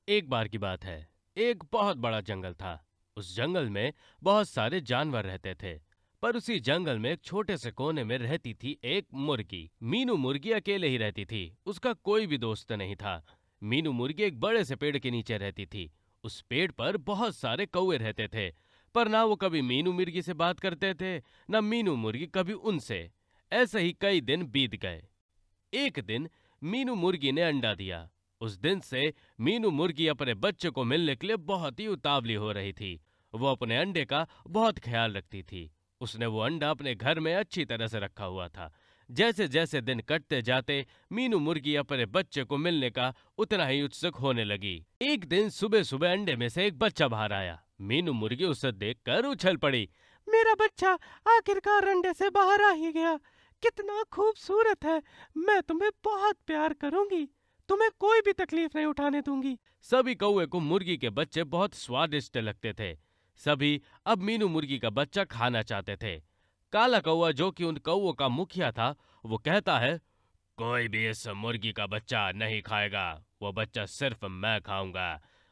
एक बार की बात है। एक बहुत बड़ा जंगल था। उस जंगल में बहुत सारे जानवर रहते थे। पर उसी जंगल में एक छोटे से कोने में रहती थी एक मुर्गी। मीनू मुर्गी अकेले ही रहती थी। उसका कोई भी दोस्त नहीं था। मीनू मुर्गी एक बड़े से पेड़ के नीचे रहती थी। उस पेड़ पर बहुत सारे कौवे रहते थे। पर ना वो कभी मीनू मुर्गी से बात करते थे, ना मीनू मुर्गी कभी उनसे। ऐसे ही कई दिन बीत गए। एक दिन मीनू मुर्गी ने अंडा दिया। उस दिन से मीनू मुर्गी अपने बच्चे को मिलने के लिए बहुत ही उतावली हो रही थी। वो अपने अंडे का बहुत ख्याल रखती थी। उसने वो अंडा अपने घर में अच्छी तरह से रखा हुआ था। जैसे जैसे दिन कटते जाते मीनू मुर्गी अपने बच्चे को मिलने का उतना ही उत्सुक होने लगी। एक दिन सुबह सुबह अंडे में से एक बच्चा बाहर आया। मीनू मुर्गी उसे देखकर उछल पड़ी। मेरा बच्चा आखिरकार अंडे से बाहर आ ही गया। कितना खूबसूरत है। मैं तुम्हें बहुत प्यार करूंगी। तुम्हें कोई भी तकलीफ नहीं उठाने दूंगी। सभी कौवे को मुर्गी के बच्चे बहुत स्वादिष्ट लगते थे। सभी अब मीनू मुर्गी का बच्चा खाना चाहते थे। काला कौवा, जो कि उन कौवों का मुखिया था, वो कहता है, कोई भी इस मुर्गी का बच्चा नहीं खाएगा। वो बच्चा सिर्फ मैं खाऊंगा।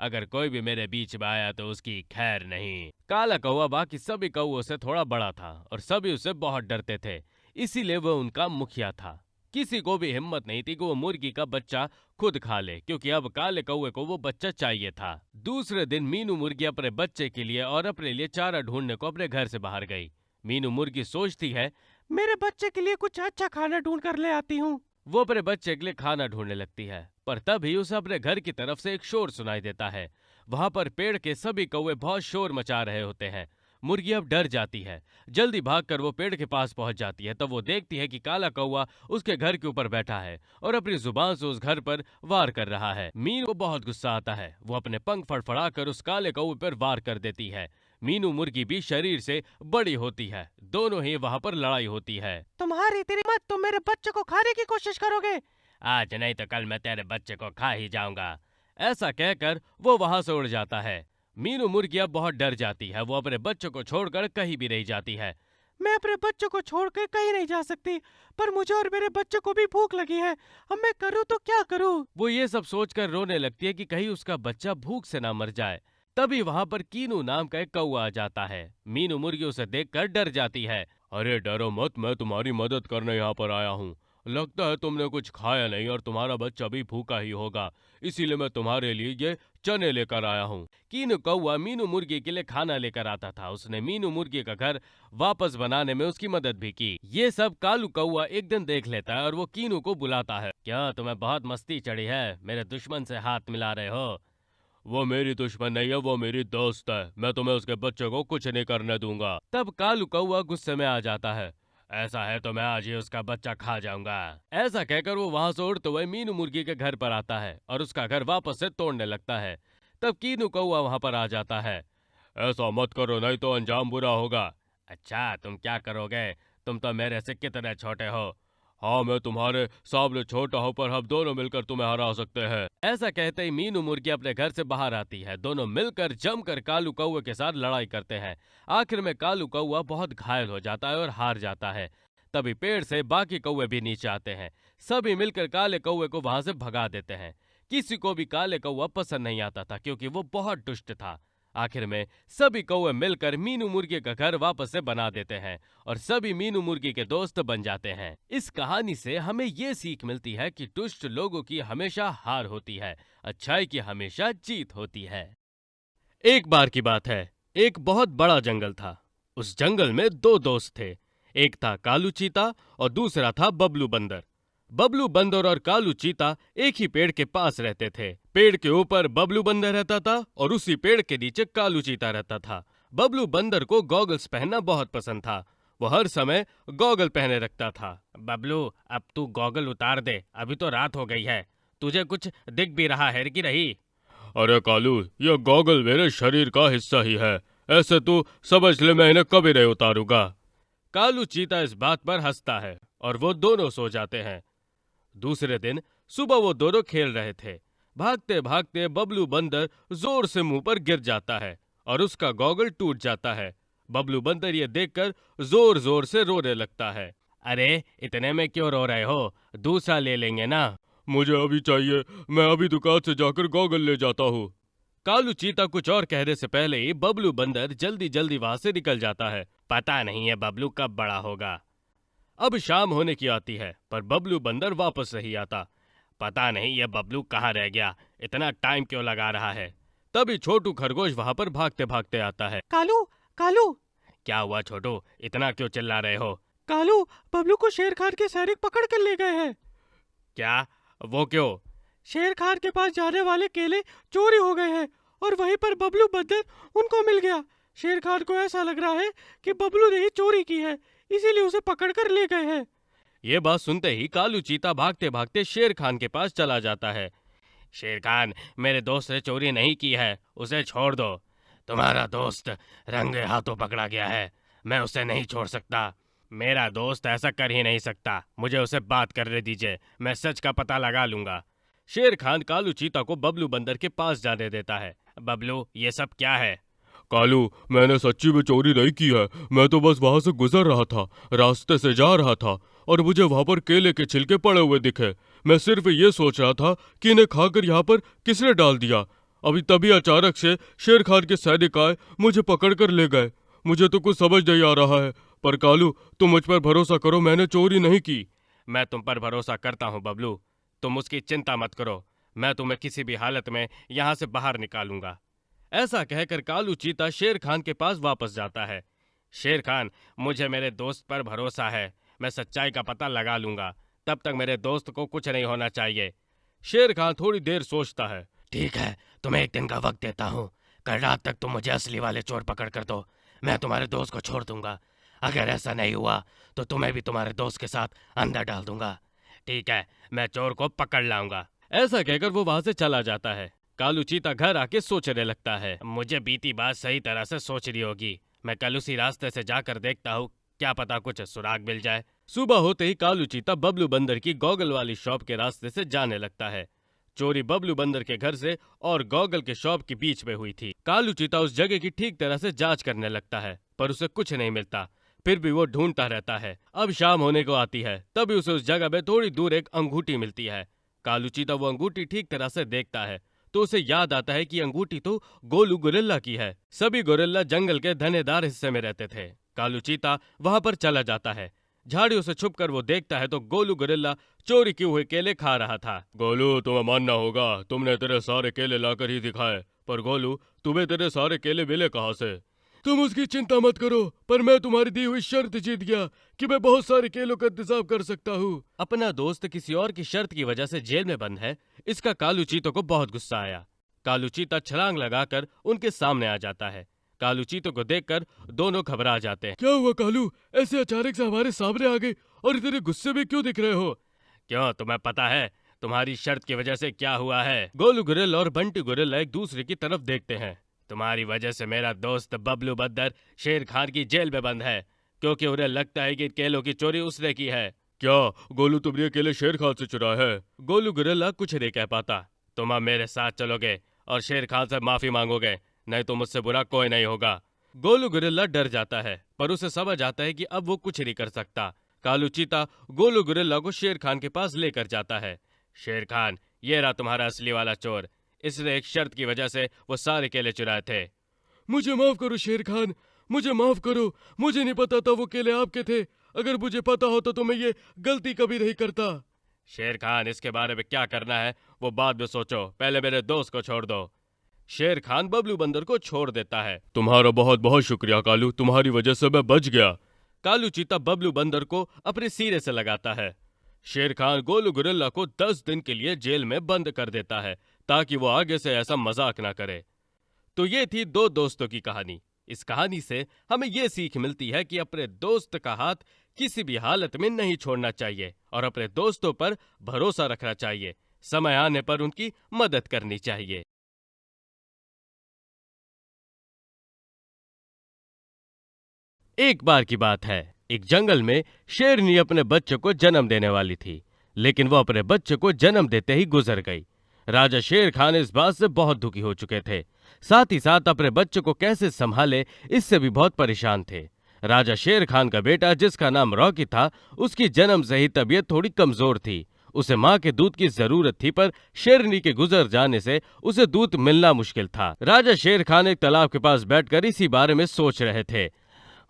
अगर कोई भी मेरे बीच में आया तो उसकी खैर नहीं। काला कौवा बाकी सभी कौवों से थोड़ा बड़ा था और सभी उससे बहुत डरते थे। इसीलिए वह उनका मुखिया था। किसी को भी हिम्मत नहीं थी कि वो मुर्गी का बच्चा खुद खा ले, क्योंकि अब काले कौवे को वो बच्चा चाहिए था। दूसरे दिन मीनू मुर्गी अपने बच्चे के लिए और अपने लिए चारा ढूंढने को अपने घर से बाहर गई। मीनू मुर्गी सोचती है, मेरे बच्चे के लिए कुछ अच्छा खाना ढूंढ कर ले आती हूँ। वो अपने बच्चे के लिए खाना ढूंढने लगती है। पर तभी उसे अपने घर की तरफ से एक शोर सुनाई देता है। वहां पर पेड़ के सभी कौवे बहुत शोर मचा रहे होते हैं। मुर्गी अब डर जाती है। जल्दी भागकर वो पेड़ के पास पहुंच जाती है। तब वो देखती है कि काला कौवा उसके घर के ऊपर बैठा है और अपनी जुबान से उस घर पर वार कर रहा है। मीनू को बहुत गुस्सा आता है। वो अपने पंख फड़फड़ाकर उस काले कौवे पर वार कर देती है। मीनू मुर्गी भी शरीर से बड़ी होती है। दोनों ही वहां पर लड़ाई होती है। तुम्हारी तेरी मत, तुम मेरे बच्चे को खाने की कोशिश करोगे। आज नहीं तो कल मैं तेरे बच्चे को खा ही जाऊंगा। ऐसा कहकर वो वहां से उड़ जाता है। मीनू मुर्गी अब बहुत डर जाती है। वो अपने बच्चों को छोड़कर कहीं भी नहीं जाती है। मैं अपने बच्चों को छोड़कर कहीं नहीं जा सकती। पर मुझे और मेरे बच्चे को भी भूख लगी है। अब मैं करूँ तो क्या करूँ। वो ये सब सोचकर रोने लगती है कि कहीं उसका बच्चा भूख से ना मर जाए। तभी वहां पर कीनू नाम का एक कौवा आ जाता है। मीनू मुर्गी उसे देखकर डर जाती है। अरे डरो मत, मैं तुम्हारी मदद करने यहाँ पर आया हूँ। लगता है तुमने कुछ खाया नहीं और तुम्हारा बच्चा भी भूखा ही होगा। इसीलिए मैं तुम्हारे लिए ये चने लेकर आया हूँ। कीनू कौवा मीनू मुर्गी के लिए खाना लेकर आता था। उसने मीनू मुर्गी का घर वापस बनाने में उसकी मदद भी की। ये सब कालू कौवा एक दिन देख लेता है और वो कीनू को बुलाता है। क्या तुम्हें बहुत मस्ती चढ़ी है? मेरे दुश्मन से हाथ मिला रहे हो? वो मेरी दुश्मन नहीं है, वो मेरी दोस्त है। मैं तुम्हें उसके बच्चे को कुछ नहीं करने दूंगा। तब कालू कौवा गुस्से में आ जाता है। ऐसा है तो मैं आज ही उसका बच्चा खा जाऊंगा। ऐसा कहकर वो वहां से उड़ते हुए मीनू मुर्गी के घर पर आता है और उसका घर वापस से तोड़ने लगता है। तब कीनू कौवा वहां पर आ जाता है। ऐसा मत करो, नहीं तो अंजाम बुरा होगा। अच्छा, तुम क्या करोगे? तुम तो मेरे से कितने छोटे हो। हाँ, मैं तुम्हारे सामने छोटा हूँ, पर हम दोनों मिलकर तुम्हें हरा सकते हैं। ऐसा कहते ही मीनू मुर्गी अपने घर से बाहर आती है। दोनों मिलकर जमकर कालू कौवे के साथ लड़ाई करते हैं। आखिर में कालू कौवा बहुत घायल हो जाता है और हार जाता है। तभी पेड़ से बाकी कौवे भी नीचे आते हैं। सभी मिलकर काले कौवे को वहां से भगा देते हैं। किसी को भी काले कौवा पसंद नहीं आता था, क्योंकि वो बहुत दुष्ट था। आखिर में सभी कौवे मिलकर मीनू मुर्गी का घर वापस से बना देते हैं और सभी मीनू मुर्गी के दोस्त बन जाते हैं। इस कहानी से हमें ये सीख मिलती है कि दुष्ट लोगों की हमेशा हार होती है, अच्छाई की हमेशा जीत होती है। एक बार की बात है। एक बहुत बड़ा जंगल था। उस जंगल में दो दोस्त थे। एक था कालू चीता और दूसरा था बबलू बंदर। बबलू बंदर और कालू चीता एक ही पेड़ के पास रहते थे। पेड़ के ऊपर बबलू बंदर रहता था और उसी पेड़ के नीचे कालू चीता रहता था। बबलू बंदर को गॉगल्स पहनना बहुत पसंद था। वो हर समय गॉगल पहने रखता था। बबलू, अब तू गॉगल उतार दे, अभी तो रात हो गई है। तुझे कुछ दिख भी रहा है कि नहीं? अरे कालू, ये गॉगल मेरे शरीर का हिस्सा ही है। ऐसे तू समझ ले, मैं इन्हें कभी नहीं उतारूंगा। कालू चीता इस बात पर हंसता है और वो दोनों सो जाते हैं। दूसरे दिन सुबह वो दोनों खेल रहे थे। भागते भागते बबलू बंदर जोर से मुंह पर गिर जाता है और उसका गॉगल टूट जाता है। बबलू बंदर ये देखकर जोर जोर से रोने लगता है। अरे इतने में क्यों रो रहे हो? दूसरा ले लेंगे ना। मुझे अभी चाहिए, मैं अभी दुकान से जाकर गॉगल ले जाता हूँ। कालू चीता कुछ और कहने से पहले ही बबलू बंदर जल्दी जल्दी वहां से निकल जाता है। पता नहीं है बबलू कब बड़ा होगा। अब शाम होने की आती है पर बबलू बंदर वापस नहीं आता। पता नहीं ये बबलू कहाँ रह गया, इतना टाइम क्यों लगा रहा है। तभी छोटू खरगोश वहां पर भागते भागते आता है। कालू, कालू, क्या हुआ छोटू, इतना क्यों चिल्ला रहे हो? कालू, बबलू को शेर खान के सैनिक पकड़ कर ले गए हैं। क्या? वो क्यों? शेर खान के पास जाने वाले केले चोरी हो गए हैं और वहीं पर बबलू बंदर उनको मिल गया। शेर खान को ऐसा लग रहा है कि बबलू ने ही चोरी की है, इसीलिए उसे पकड़ कर ले गए हैं। ये बात सुनते ही कालू चीता भागते भागते शेर खान के पास चला जाता है। शेर खान, मेरे दोस्त ने चोरी नहीं की है, उसे छोड़ दो। तुम्हारा दोस्त रंगे हाथों पकड़ा गया है, मैं उसे नहीं छोड़ सकता। मेरा दोस्त ऐसा कर ही नहीं सकता, मुझे उसे बात करने दीजिए, मैं सच का पता लगा लूंगा। शेर खान कालू चीता को बबलू बंदर के पास जाने देता है। बबलू, ये सब क्या है? कालू, मैंने सच्ची में चोरी नहीं की है, मैं तो बस वहां से गुजर रहा था, रास्ते से जा रहा था और मुझे वहां पर केले के छिलके पड़े हुए दिखे। मैं सिर्फ ये सोच रहा था कि इन्हें खाकर यहाँ पर किसने डाल दिया। अभी तभी अचानक से शेर खान के सैनिक आए, मुझे पकड़ कर ले गए। मुझे तो कुछ समझ नहीं आ रहा है, पर कालू तुम मुझ पर भरोसा करो, मैंने चोरी नहीं की। मैं तुम पर भरोसा करता हूँ बबलू, तुम उसकी चिंता मत करो, मैं तुम्हें किसी भी हालत में यहाँ से बाहर निकालूंगा। ऐसा कहकर कालू चीता शेर खान के पास वापस जाता है। शेर खान, मुझे मेरे दोस्त पर भरोसा है, मैं सच्चाई का पता लगा लूंगा, तब तक मेरे दोस्त को कुछ नहीं होना चाहिए। शेर खान थोड़ी देर सोचता है। ठीक है, तुम्हें एक दिन का वक्त देता हूँ, कल रात तक तुम मुझे असली वाले चोर पकड़ कर दो, मैं तुम्हारे दोस्त को छोड़ दूंगा। अगर ऐसा नहीं हुआ तो तुम्हें भी तुम्हारे दोस्त के साथ अंदर डाल दूंगा। ठीक है, मैं चोर को पकड़ लाऊंगा। ऐसा कहकर वो वहां से चला जाता है। कालू चीता घर आके सोचने लगता है, मुझे बीती बात सही तरह से सोच रही होगी, मैं कल उसी रास्ते से जाकर देखता हूँ, क्या पता कुछ सुराग मिल जाए। सुबह होते ही कालू चीता बबलू बंदर की गॉगल वाली शॉप के रास्ते से जाने लगता है। चोरी बबलू बंदर के घर से और गॉगल के शॉप के बीच में हुई थी। कालू चीता उस जगह की ठीक तरह से जांच करने लगता है, पर उसे कुछ नहीं मिलता। फिर भी वो ढूंढता रहता है। अब शाम होने को आती है, तभी उसे उस जगह में थोड़ी दूर एक अंगूठी मिलती है। कालू चीता वो अंगूठी ठीक तरह से देखता है तो उसे याद आता है कि अंगूठी तो गोलू गोरिल्ला की है। सभी गोरिल्ला जंगल के घनेदार हिस्से में रहते थे। कालू चीता वहां पर चला जाता है। झाड़ियों से छुपकर वो देखता है तो गोलू गोरिल्ला चोरी किए हुए केले खा रहा था। गोलू, तुम्हें मानना होगा, तुमने तेरे सारे केले लाकर ही दिखाए, पर गोलू, तुम्हें तेरे सारे केले मिले कहाँ से? तुम उसकी चिंता मत करो, पर मैं तुम्हारी दी हुई शर्त जीत गया कि मैं बहुत सारे केलों का इंतजाम कर सकता हूँ। अपना दोस्त किसी और की शर्त की वजह से जेल में बंद है, इसका कालू चीतों को बहुत गुस्सा आया। कालू चीता छलांग लगाकर उनके सामने आ जाता है। कालू चीतों को देखकर दोनों घबरा जाते हैं। क्या हुआ कालू, ऐसे अचानक से हमारे सामने आ गए और इतने गुस्से में क्यों दिख रहे हो? क्यों, तुम्हें पता है तुम्हारी शर्त की वजह से क्या हुआ है? गोलू गोरिल्ला और बंटी गोरिल्ला एक दूसरे की तरफ देखते हैं। तुम्हारी वजह से मेरा दोस्त बबलू बंदर शेर खान की जेल में बंद है, क्योंकि उन्हें लगता है कि केलों की चोरी उसने की है। क्या गोलू, तुमने केले शेर खान से चुराए है? गोलू गोरिल्ला कुछ नहीं कह पाता। तुम अब मेरे साथ चलोगे और शेर खान से माफी मांगोगे, नहीं तो मुझसे बुरा कोई नहीं होगा। गोलू गोरिल्ला डर जाता है, पर उसे समझ आता है कि अब वो कुछ नहीं कर सकता। कालू चीता गोलू गोरिल्ला को शेर खान के पास लेकर जाता है। शेर खान, ये रहा तुम्हारा असली वाला चोर, इसने एक शर्त की वजह से वो सारे केले चुराए थे। मुझे माफ करो शेर खान, मुझे माफ करो, मुझे नहीं पता था वो केले आपके थे, अगर मुझे पता होता तो मैं ये गलती कभी नहीं करता। शेर खान, इसके बारे में क्या करना है वो बाद में सोचो, पहले मेरे दोस्त को छोड़ दो। शेर खान बबलू बंदर को छोड़ देता है। तुम्हारा बहुत बहुत शुक्रिया कालू, तुम्हारी वजह से मैं बच गया। कालू चीता बबलू बंदर को अपने सीने से लगाता है। शेर खान गोलू गोरिल्ला को 10 दिन के लिए जेल में बंद कर देता है, ताकि वो आगे से ऐसा मजाक ना करे। तो ये थी दो दोस्तों की कहानी। इस कहानी से हमें ये सीख मिलती है कि अपने दोस्त का हाथ किसी भी हालत में नहीं छोड़ना चाहिए और अपने दोस्तों पर भरोसा रखना चाहिए, समय आने पर उनकी मदद करनी चाहिए। एक बार की बात है, एक जंगल में शेरनी अपने बच्चे को जन्म देने वाली थी, लेकिन वो अपने बच्चे को जन्म देते ही गुजर गई। राजा शेर खान इस बात से बहुत दुखी हो चुके थे, साथ ही साथ अपने बच्चे को कैसे संभाले इससे भी बहुत परेशान थे। राजा शेर खान का बेटा, जिसका नाम रॉकी था, उसकी जन्म से ही तबीयत थोड़ी कमजोर थी। उसे माँ के दूध की जरूरत थी, पर शेरनी के गुजर जाने से उसे दूध मिलना मुश्किल था। राजा शेर खान एक तालाब के पास बैठकर इसी बारे में सोच रहे थे।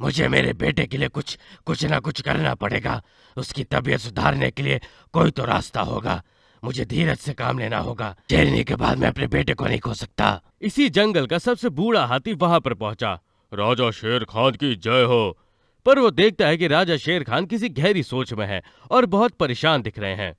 मुझे मेरे बेटे के लिए कुछ ना कुछ करना पड़ेगा। उसकी तबीयत सुधारने के लिए कोई तो रास्ता होगा। मुझे धीरज से काम लेना होगा। शेरनी के बाद मैं अपने बेटे को नहीं खो सकता। इसी जंगल का सबसे बूढ़ा हाथी वहां पर पहुंचा। राजा शेर खान की जय हो। पर वो देखता है कि राजा शेर खान किसी गहरी सोच में है और बहुत परेशान दिख रहे हैं।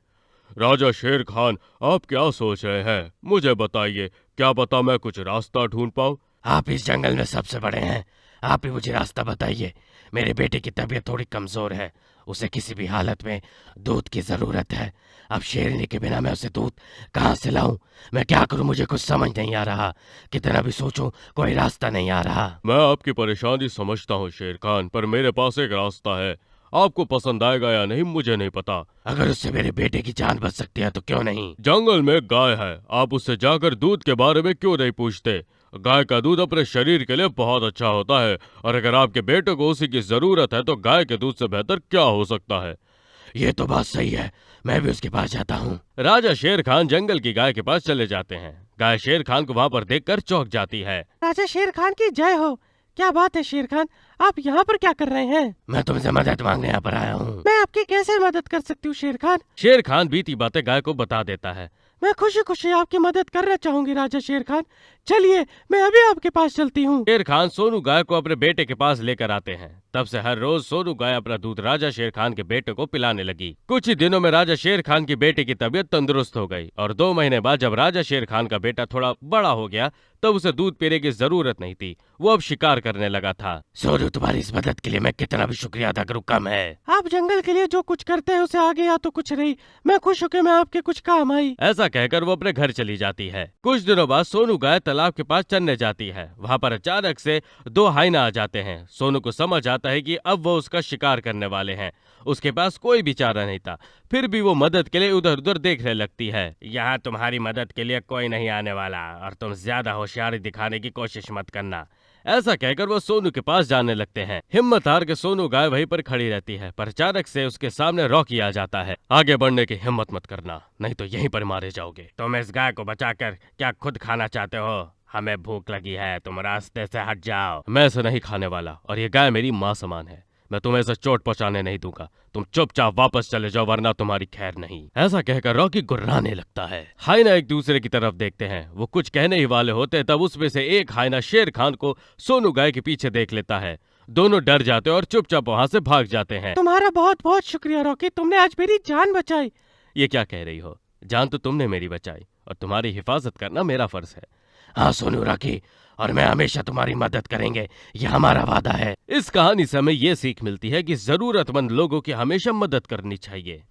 राजा शेर खान, आप क्या सोच रहे हैं? मुझे बताइए, क्या पता मैं कुछ रास्ता ढूंढ पाऊं। आप इस जंगल में सबसे बड़े हैं, आप ही मुझे रास्ता बताइए। मेरे बेटे की तबीयत थोड़ी कमजोर है, उसे किसी भी हालत में दूध की जरूरत है। अब शेरनी के बिना मैं उसे दूध कहाँ से लाऊं? मैं क्या करूं? मुझे कुछ समझ नहीं आ रहा। कितना भी सोचूं कोई रास्ता नहीं आ रहा। मैं आपकी परेशानी समझता हूँ शेर खान, पर मेरे पास एक रास्ता है। आपको पसंद आएगा या नहीं मुझे नहीं पता। अगर उससे मेरे बेटे की जान बच सकती है तो क्यों नहीं? जंगल में गाय है, आप उससे जाकर दूध के बारे में क्यों नहीं पूछते? गाय का दूध अपने शरीर के लिए बहुत अच्छा होता है, और अगर आपके बेटे को उसी की जरूरत है तो गाय के दूध से बेहतर क्या हो सकता है? ये तो बात सही है, मैं भी उसके पास जाता हूँ। राजा शेर खान जंगल की गाय के पास चले जाते हैं। गाय शेर खान को वहाँ पर देखकर चौंक जाती है। राजा शेर खान की जय हो। क्या बात है शेर खान, आप यहाँ पर क्या कर रहे हैं? मैं तुमसे मदद मांगने यहाँ पर आया हूँ। मैं आपकी कैसे मदद कर सकती हूँ शेर खान? शेर खान बीती बातें गाय को बता देता है। मैं खुशी खुशी आपकी मदद करना चाहूंगी राजा शेर खान। चलिए मैं अभी आपके पास चलती हूँ। शेर खान सोनू गाय को अपने बेटे के पास लेकर आते हैं। तब से हर रोज सोनू गाय अपना दूध राजा शेर खान के बेटे को पिलाने लगी। कुछ ही दिनों में राजा शेर खान की बेटे की तबीयत तंदुरुस्त हो गई, और 2 महीने बाद जब राजा शेर खान का बेटा थोड़ा बड़ा हो गया तब उसे दूध पीने की जरूरत नहीं थी। वो अब शिकार करने लगा था। सोनू, तुम्हारी इस मदद के लिए मैं कितना भी शुक्रिया अदा करूं कम है। आप जंगल के लिए जो कुछ करते हैं उसे आगे या तो कुछ नहीं। मैं खुश हूँ कि मैं आपके कुछ काम आई। ऐसा कहकर वो अपने घर चली जाती है। कुछ दिनों बाद सोनू गाय तालाब के पास चरने जाती है। वहाँ पर अचानक से 2 हाइना आ जाते हैं। सोनू को समझ आता है कि अब वो उसका शिकार करने वाले हैं। उसके पास कोई भी चारा नहीं था, फिर भी वो मदद के लिए उधर उधर देखने लगती है। यहाँ तुम्हारी मदद के लिए कोई नहीं आने वाला, और तुम ज्यादा होशियारी दिखाने की कोशिश मत करना। ऐसा कहकर वो सोनू के पास जाने लगते हैं। हिम्मत हार के सोनू गाय वहीं पर खड़ी रहती है, पर अचानक से उसके सामने रॉकी आ जाता है। आगे बढ़ने की हिम्मत मत करना, नहीं तो यहीं पर मारे जाओगे। तुम इस गाय को बचाकर क्या खुद खाना चाहते हो? हमें भूख लगी है, तुम रास्ते से हट जाओ। मैं इसे नहीं खाने वाला, और ये गाय मेरी माँ समान है। मैं तुम्हें इसे चोट पहुंचाने नहीं दूंगा। तुम चुपचाप वापस चले जाओ, वरना तुम्हारी खैर नहीं। ऐसा कहकर रॉकी गुर्राने लगता है। हाइना एक दूसरे की तरफ देखते हैं। वो कुछ कहने ही वाले होते तब उसमें से एक हाइना शेर खान को सोनू गाय के पीछे देख लेता है। दोनों डर जाते और चुपचाप वहां से भाग जाते हैं। तुम्हारा बहुत बहुत शुक्रिया रॉकी, तुमने आज मेरी जान बचाई। ये क्या कह रही हो? जान तो तुमने मेरी बचाई, और तुम्हारी हिफाजत करना मेरा फर्ज है। हाँ सोनू रॉकी, और मैं हमेशा तुम्हारी मदद करेंगे, ये हमारा वादा है। इस कहानी से हमें ये सीख मिलती है कि जरूरतमंद लोगों की हमेशा मदद करनी चाहिए।